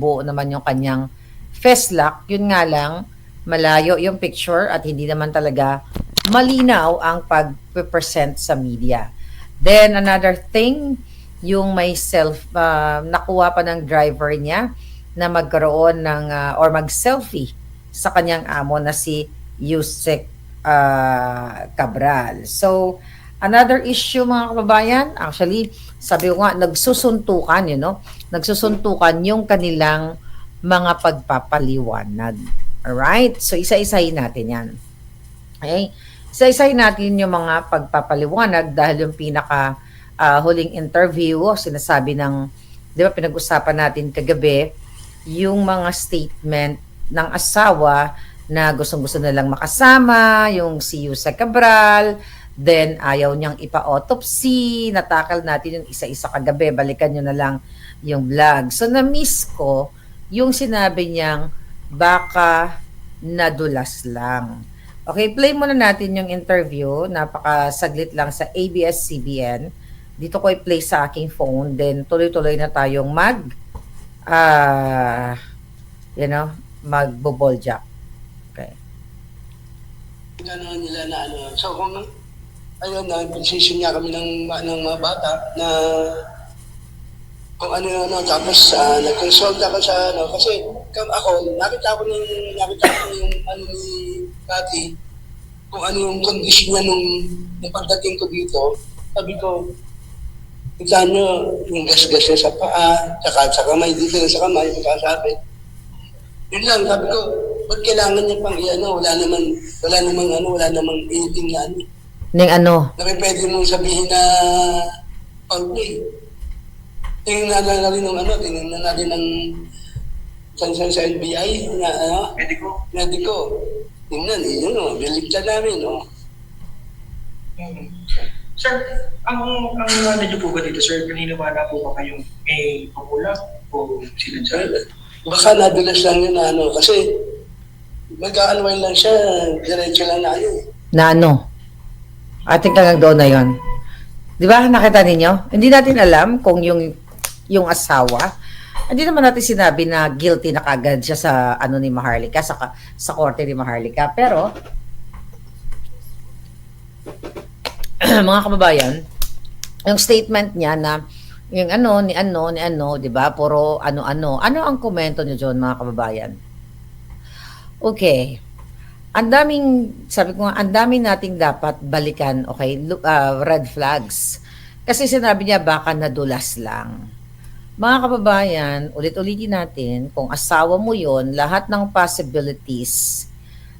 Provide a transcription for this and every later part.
buo naman yung kanyang FESLAC, yun nga lang, malayo yung picture at hindi naman talaga malinaw ang pag-present sa media. Then another thing, yung may nakuha pa ng driver niya na magkaroon ng or mag-selfie sa kanyang amo na si Yusek Cabral. So, another issue mga kababayan, actually, sabi ko nga, nagsusuntukan, nagsusuntukan yung kanilang mga pagpapaliwanag. Alright? So, isa-isahin natin yan. Okay? Isa-isahin natin yung mga pagpapaliwanag dahil yung pinaka huling interview, sinasabi ng, di ba pinag-usapan natin kagabi, yung mga statement ng asawa na gustong-gusto na lang makasama, yung si Yusek Cabral, then ayaw niyang ipa-autopsy, natakal natin yung isa-isa kagabi, balikan nyo na lang yung vlog. So na-miss ko yung sinabi niyang baka nadulas lang. Okay, play muna natin yung interview, napakasaglit lang sa ABS-CBN. Dito ko i-play sa aking phone, then tuloy-tuloy na tayong magbo-ball jack. Okay. Gano'n nila na ano. So kung ayun na, decision niya kami ng mga bata na kung ano, tapos nag-consult ako sa kasi ako, nakita ko yung ano ni Cathy, kung ano yung condition niya nung pagdating ko dito. Sabi ko, kita nyo, yung gas-gas niya sa paa, sa kamay, dito na sa kamay, magkasabit. Yun lang, sabi ko, ba't kailangan niya pang wala namang anything na ano. Ning ano? Na pwede mong sabihin na foul play. Tingnan natin ng sa NBI na mediko. Tingnan, biligtan namin, Sir, ang ano niyo po ba dito, sir? Naniniwala po ba kayong may pakulang o sinadya? Baka nadulas lang yun na kasi mag-unwind lang siya, diretso lang na Na ano? Ating tagang doon na yon. Di ba, nakita ninyo? Hindi natin alam kung yung asawa, hindi naman natin sinabi na guilty na kagad siya sa ni Maharlika, sa korte ni Maharlika. Pero, mga kababayan, yung statement niya na yung ni ano, 'di ba? Puro ano. Ano ang komento niyo diyon, mga kababayan? Okay. Sabi ko nga, ang daming nating dapat balikan, okay? Red flags. Kasi sinabi niya baka nadulas lang. Mga kababayan, ulit-ulitin natin, kung asawa mo 'yon, lahat ng possibilities,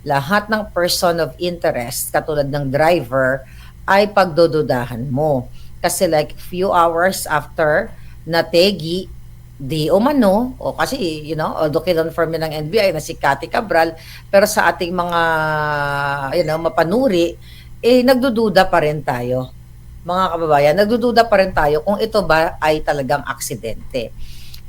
lahat ng person of interest, katulad ng driver, ay pagdududahan mo. Kasi like few hours after nategi, di umano, o kasi, although kinonfirm ng NBI na si Cathy Cabral, pero sa ating mga, mapanuri, nagdududa pa rin tayo. Mga kababayan, nagdududa pa rin tayo kung ito ba ay talagang aksidente.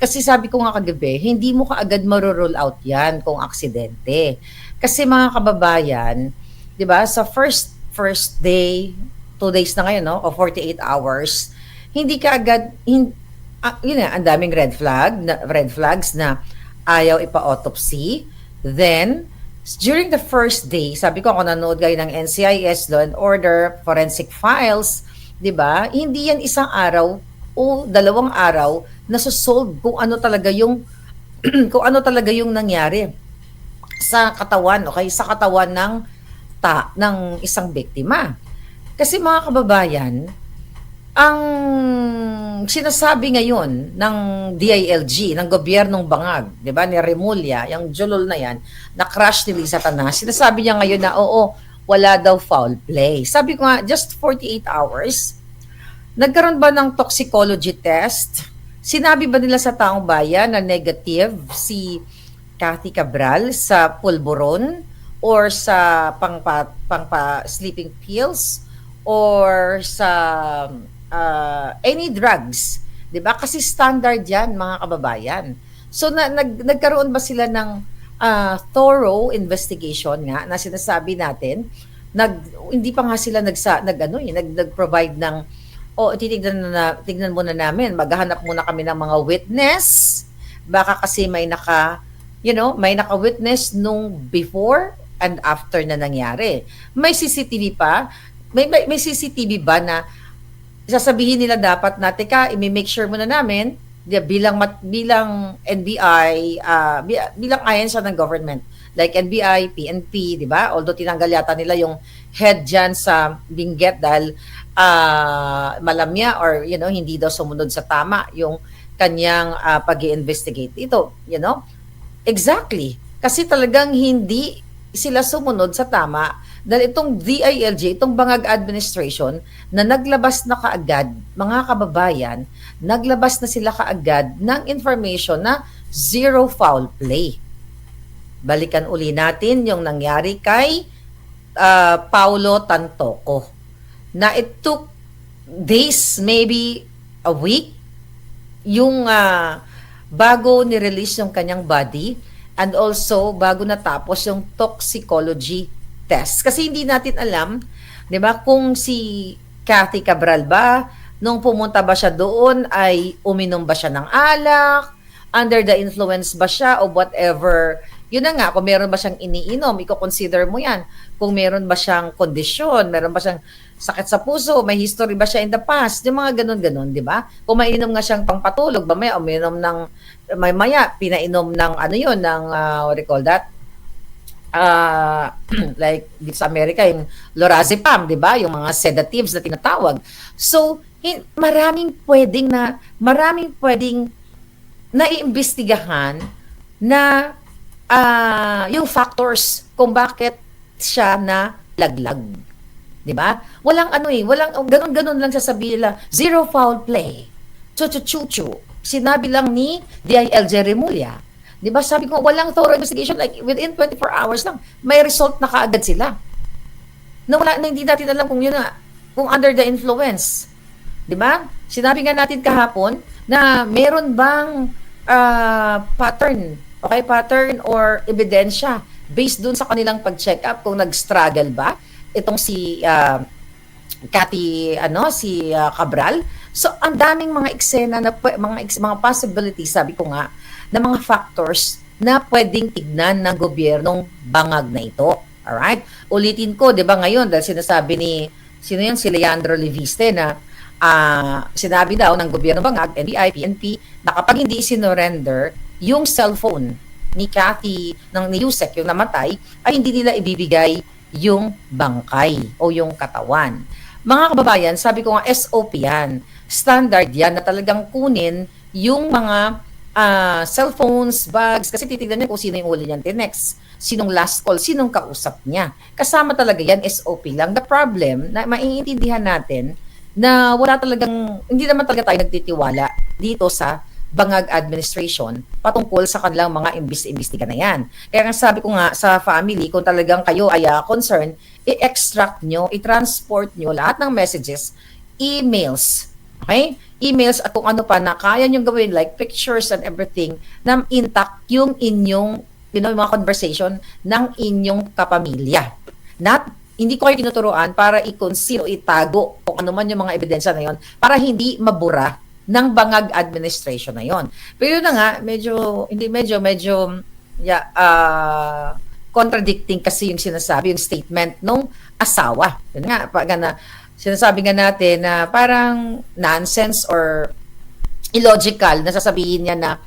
Kasi sabi ko nga kagabi, hindi mo kaagad maro-roll out yan kung aksidente. Kasi mga kababayan, di ba, sa first day, 2 days na ngayon, o 48 hours, hindi ka agad, ang daming red flags na ayaw ipa-autopsy. Then, during the first day, sabi ko, kung nanood kayo ng NCIS, Law and Order, Forensic Files, di ba, hindi yan isang araw o 2 araw na solve kung ano talaga yung kung ano talaga yung nangyari sa katawan, okay, sa katawan ng isang biktima. Kasi mga kababayan, ang sinasabi ngayon ng DILG, ng gobyernong Bangag, di ba, ni Remulla, yung julol na yan, na crush ni Liza Tanas, sinasabi niya ngayon na wala daw foul play. Sabi ko nga, just 48 hours, nagkaroon ba ng toxicology test? Sinabi ba nila sa taong bayan na negative si Cathy Cabral sa pulburon or sa sleeping pills or sa any drugs, 'di ba? Kasi standard 'yan, mga kababayan. So nagkaroon ba sila ng thorough investigation nga na sinasabi natin? Hindi pa nga sila nag-provide ng tignan muna namin, maghahanap muna kami ng mga witness, Baka kasi may may naka-witness nung before and after na nangyari. May CCTV pa? May CCTV ba na sasabihin nila dapat na, teka, i-make sure muna namin, bilang NBI, bilang ahensya ng government, like NBI, PNP, di ba? Although tinanggal yata nila yung head dyan sa Benguet dahil malamya or, hindi daw sumunod sa tama yung kanyang pag-i-investigate. Ito, exactly. Kasi talagang hindi sila sumunod sa tama dahil itong DILG, itong Bangag Administration na naglabas na kaagad, mga kababayan, naglabas na sila kaagad ng information na zero foul play. Balikan uli natin yung nangyari kay Paulo Tantoco na it took days, maybe a week, yung bago ni-release yung kanyang body and also bago natapos yung toxicology test. Kasi hindi natin alam, di ba, kung si Cathy Cabral ba, nung pumunta ba siya doon, ay uminom ba siya ng alak, under the influence ba siya, o whatever. Yun na nga, kung meron ba siyang iniinom, i-consider mo yan. Kung meron ba siyang kondisyon, meron ba siyang sakit sa puso, may history ba siya in the past, yung mga ganun-ganun, di ba? Kung mainom nga siyang pangpatulog, mamaya uminom ng, maya, pinainom ng, what do you call that? Like dito sa Amerika, yung lorazepam, di ba? Yung mga sedatives na tinatawag. So, maraming pwedeng naiimbestigahan na yung factors kung bakit siya na laglag. 'Di ba? Walang ganun-ganun lang sasabihin lang, zero foul play. Chuchu. Sinabi lang ni DILG Remulla. 'Di ba? Sabi ko, walang thorough investigation, like within 24 hours lang may result na kaagad sila. Na hindi natin alam kung kung under the influence. 'Di ba? Sinabi nga natin kahapon na meron bang pattern or ebidensya based dun sa kanilang pag-check up kung nag-struggle ba itong si Cathy Cabral. So ang daming mga eksena na mga possibilities, sabi ko nga, na mga factors na pwedeng tignan ng gobyernong bangag na ito. Alright? Ulitin ko, 'di ba, ngayon dahil sinasabi si Leandro Leviste na sinabi daw ng gobyerno bangag, NBI, PNP, na kapag hindi sinurrender yung cellphone ni Cathy, ni Yusek, yung namatay, ay hindi nila ibibigay yung bangkay o yung katawan. Mga kababayan, sabi ko nga, SOP yan. Standard yan na talagang kunin yung mga cellphones, bags, kasi titignan niyo kung sino yung uli niyan tinext, sinong last call, sinong kausap niya. Kasama talaga yan, SOP lang. The problem, na maiintindihan natin, na hindi naman talaga tayo nagtitiwala dito sa Bangag Administration patungkol sa kanilang mga imbestiga na yan. Kaya nga sabi ko nga sa family, kung talagang kayo ay concerned, i-extract nyo, i-transport nyo lahat ng messages, emails, okay? Emails at kung ano pa na kaya nyo gawin, like pictures and everything, na intact yung inyong, mga conversation ng inyong kapamilya. Hindi ko kayo tinuturuan para i-conceal, itago kung ano man yung mga ebidensya na yon para hindi mabura ng Bangag Administration na yon. Pero yun na nga, medyo contradicting kasi yung sinasabi, yung statement nung asawa. Yun nga, sinasabi nga natin na parang nonsense or illogical na sasabihin niya na,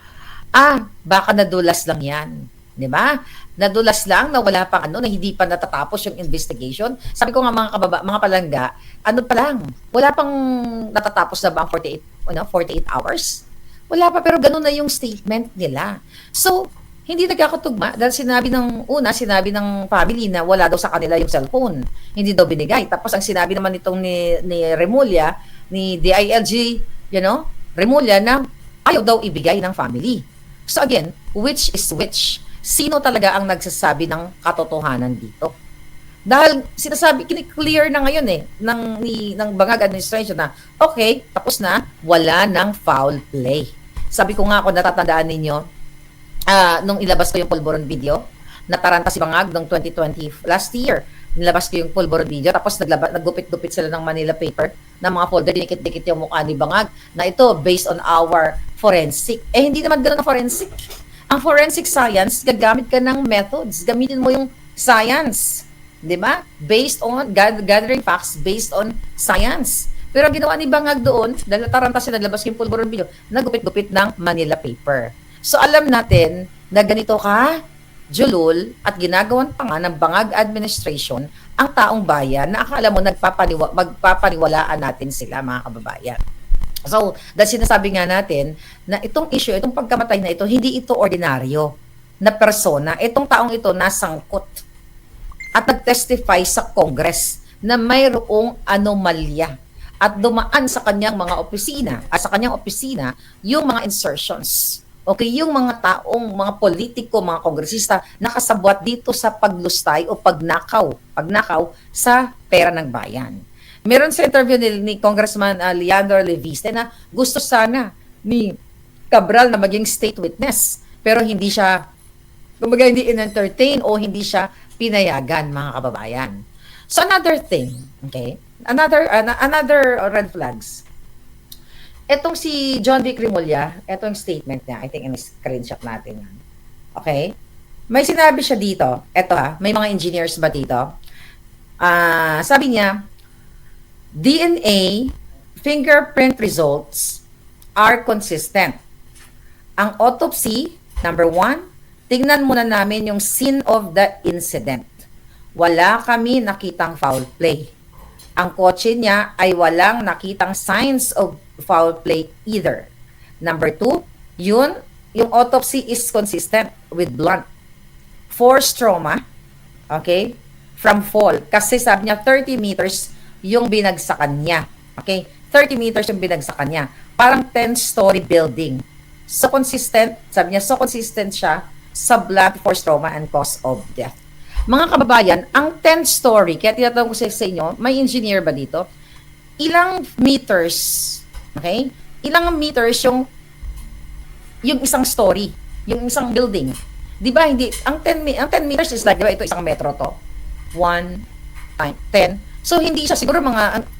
baka nadulas lang yan. Di ba? Nadulas lang na wala pang na hindi pa natatapos yung investigation. Sabi ko nga mga palangga, pa lang, wala pang natatapos na ba ang 48 hours? Wala pa, pero ganun na yung statement nila. So, hindi nagkakatugma dahil sinabi ng family na wala daw sa kanila yung cellphone. Hindi daw binigay. Tapos ang sinabi naman nitong ni Remulla, ni DILG, Remulla, na ayaw daw ibigay ng family. So again, which is which? Sino talaga ang nagsasabi ng katotohanan dito? Dahil clear na ngayon ng Bangag Administration na, okay, tapos na, wala ng foul play. Sabi ko nga, kung natatandaan ninyo, nung ilabas ko yung pulburon video, nataranta si Bangag noong 2020, last year, nilabas ko yung pulburon video, tapos naggupit-gupit sila ng Manila paper, ng mga folder, dinikit-dikit yung mukha ni Bangag, na ito, based on our forensic. Hindi naman gano'n ang forensic. Ang forensic science, gagamit ka ng methods. Gamitin mo yung science. Di ba? Based on, gathering facts based on science. Pero ang ginawa ni Bangag doon, dahil nataranta siya, naglabas yung pulburon video, nagupit-gupit ng Manila paper. So alam natin na ganito ka, julul, at ginagawan pa nga ng Bangag administration ang taong bayan na akala mo magpapaniwalaan natin sila, mga kababayan. So, dahil sinasabi nga natin na itong issue, itong pagkamatay na ito, hindi ito ordinaryo na persona. Itong taong ito nasangkot at nag-testify sa Congress na mayroong anomalya at dumaan sa kanyang mga opisina at sa kanyang opisina yung mga insertions. Okay, yung mga taong, mga politiko, mga kongresista nakasabwat dito sa paglustay o pagnakaw sa pera ng bayan. Meron sa interview ni Congressman Leandro Leviste na gusto sana ni Cabral na maging state witness pero hindi siya, kumbaga hindi in-entertain o hindi siya pinayagan, mga kababayan. So another thing, okay? Another red flags. Etong si John Vic Rimulya, etong statement niya, I think in-screenshot natin yan. Okay? May sinabi siya dito, may mga engineers ba dito? Sabi niya, DNA fingerprint results are consistent. Ang autopsy, number 1, tingnan muna namin yung scene of the incident. Wala kami nakitang foul play. Ang kotse niya ay walang nakitang signs of foul play either. Number 2, yung autopsy is consistent with blunt force trauma, okay, from fall. Kasi sabi niya 30 meters yung binagsakan niya. Okay, 30 meters yung binagsakan niya. Parang 10-story building. So consistent, sabi niya, so consistent siya sa blunt force trauma and cause of death. Mga kababayan, ang 10-story, kaya tinatanong ko sa inyo, may engineer ba dito? Ilang meters, okay? Ilang meters yung isang story, yung isang building. Di ba, hindi, ang 10 meters is like, di ba, ito isang metro to? 1, 10. So, hindi siya siguro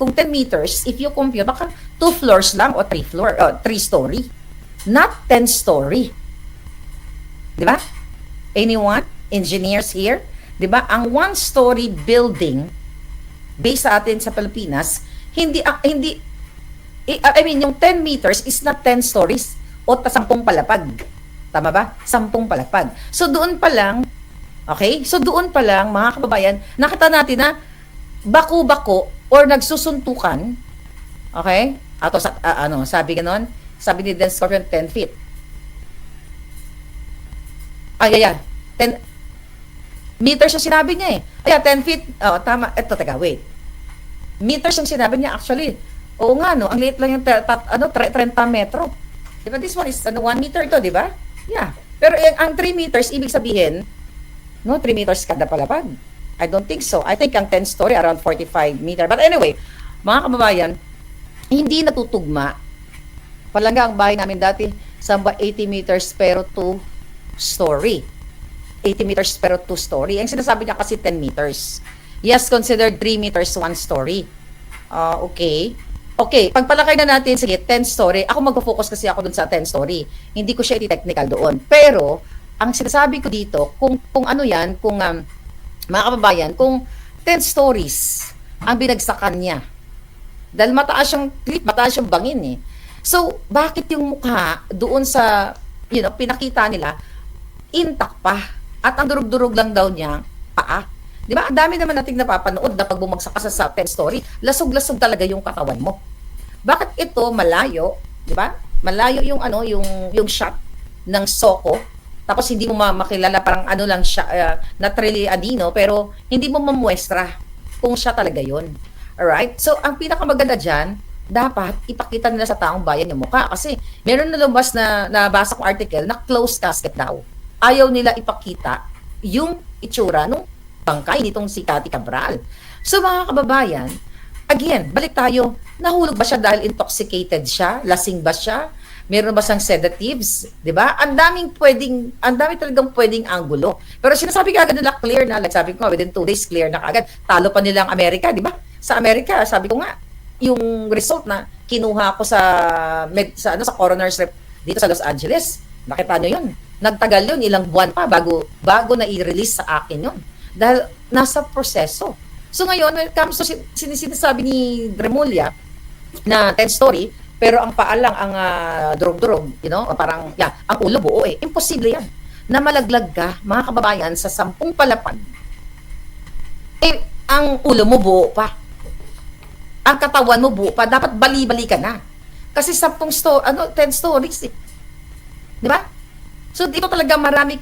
kung 10 meters, if you compute, baka 2 floors lang o 3 story. Not 10 story. Di ba? Anyone? Engineers here? Di ba? Ang 1-story building, based sa atin sa Pilipinas, yung 10 meters is not 10 stories o 10 palapag. Tama ba? 10 palapag. So, doon pa lang, okay? So, doon pa lang, mga kababayan, nakita natin na bako-bako or nagsusuntukan, okay? Ato sabi ganon, sabi ni Dan Scorpion, 10 feet. Ayan. 10 meters yung sinabi niya eh. Ayan, 10 feet. Oh, tama. Ito, teka, wait. Meters yung sinabi niya actually. Oo nga, no? Ang liit lang yung 30 metro. Diba, this one is 1 meter ito, di ba? Yeah. Pero ang 3 meters, ibig sabihin, no, 3 meters kada palapag. I don't think so. I think ang 10 story, around 45 meter. But anyway, mga kababayan, hindi natutugma. Palangga ang bahay namin dati, sa 80 meters pero 2 story. 80 meters pero 2 story. Ang sinasabi niya kasi 10 meters. Yes, considered 3 meters 1 story. Okay. Okay, pagpalakay na natin, sige, 10 story. Ako mag-focus kasi ako dun sa 10 story. Hindi ko siya i-technical doon. Pero, ang sinasabi ko dito, kung ano yan, kung mga kababayan, kung 10 stories ang binagsakan niya. Dahil mataas yung cliff, mataas yung bangin eh. So, bakit yung mukha doon sa, pinakita nila, intact pa. At ang durug-durug lang daw niya, paa. Di ba? Ang dami naman nating napapanood na pag bumagsak ka sa 10 story, lasog-lasog talaga yung katawan mo. Bakit ito malayo, di ba? Malayo yung yung shot ng Soko. Tapos hindi mo makilala, parang lang siya, not really Adino, pero hindi mo mamuestra kung siya talaga yun. Alright? So, ang pinakamaganda dyan, dapat ipakita nila sa taong bayan yung mukha. Kasi meron na lumabas na nabasa kong article na closed casket daw. Ayaw nila ipakita yung itsura nung bangkay nitong si Cathy Cabral. So mga kababayan, again, balik tayo, nahulog ba siya dahil intoxicated siya? Lasing ba siya? Meron ba siyang sedatives? Diba? Ang dami talagang pwedeng angulo. Pero sinasabi kagad nila clear na, like sabi ko, within 2 days clear na kagad. Talo pa nila ang Amerika, diba? Sa Amerika, sabi ko nga, yung result na kinuha ko sa coroner's dito sa Los Angeles. Nakita nyo yun. Nagtagal yun, ilang buwan pa bago na i-release sa akin yun. Dahil nasa proseso. So ngayon, when it comes to sinasabi ni Remulla na 10 story, pero ang paa lang ang durog-durog, parang, ang ulo buo eh. Imposible yan. Na malaglag ka, mga kababayan, sa 10 palapag. Eh, ang ulo mo buo pa. Ang katawan mo buo pa. Dapat bali-bali ka na. Kasi 10 stories eh. Di ba? So, dito talaga marami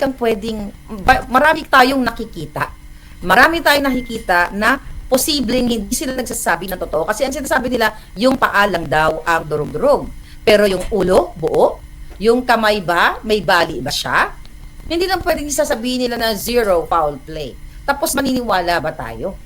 tayong nakikita. Marami tayong nakikita na posibleng hindi sila nagsasabi ng totoo. Kasi ang sinasabi nila, yung paa lang daw ang durog-durog. Pero yung ulo, buo. Yung kamay ba, may bali ba siya? Hindi lang pwedeng isasabihin nila na zero foul play. Tapos maniniwala ba tayo?